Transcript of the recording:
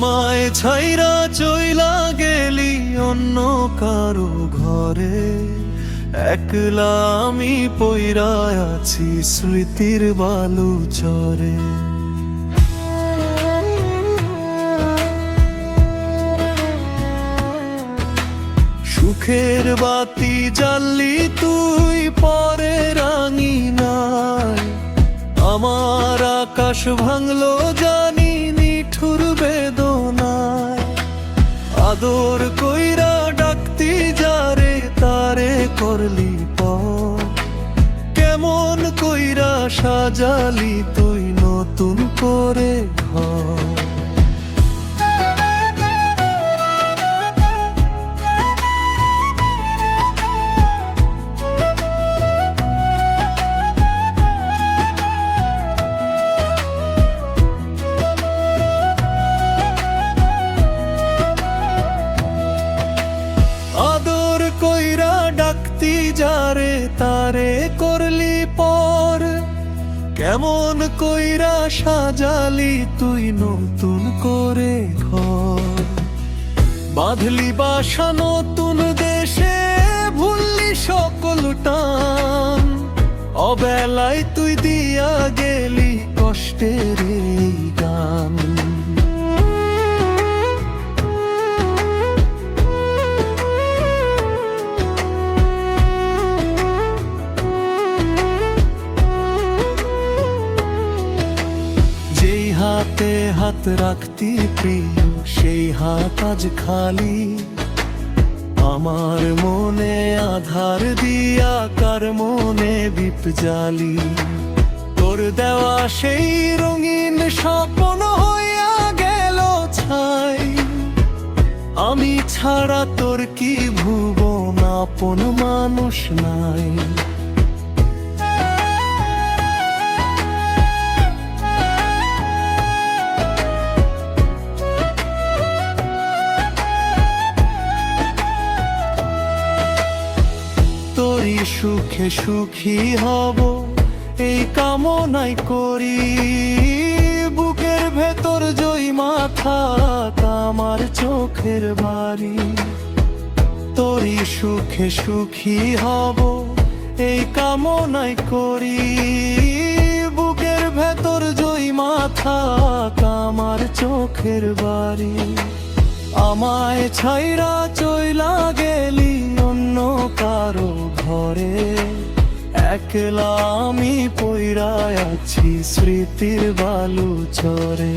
আমায় ছাইরা চইলা গেলি অন্য কারো ঘরে, একলা আমি পইরা আছি স্মৃতির বালু চরে। সুখের বাতি জ্বাললি তুই পরে রাঙিনায়, আমার আকাশ ভাঙলো জানি নিঠুর বেদনায়। আদর কইরা ডাকতি যারে তারে করলি পর, কেমন কইরা সাজালি তুই নতুন করে ঘর। আদর কইরা ডাকতি যারে তারে করলি পর, কেমন কইরা সাজালি তুই নতুন করে ঘর। বাঁধলি বাসা নতুন দেশে, ভুললি সকল টান, অবেলায় তুই দিয়া গেলি কষ্টের এই গান। হাতে হাত রাখতি প্রিয় সেই হাত আজ খালি, আমার মনে আধার দিয়া কার মনে দীপ জ্বালি। তোর দেওয়া সেই রঙিন স্বপ্ন হইয়া গেল ছাই, আমি ছাড়া তোর কি ভুবন আপন মানুষ নাই। তোরই সুখে সুখী হব এই কামনাই করি, বুকের ভেতর জয় মাথা আমার চোখের বাড়ি। তোরই সুখে সুখী হব এই কামনাই করি, বুকের ভেতর জয় মাথা আমার চোখের বাড়ি। আমায় ছাইরা চইলা গেলি অন্য কারো ঘরে, একলা আমি পইরা আছি স্মৃতির বালু চরে।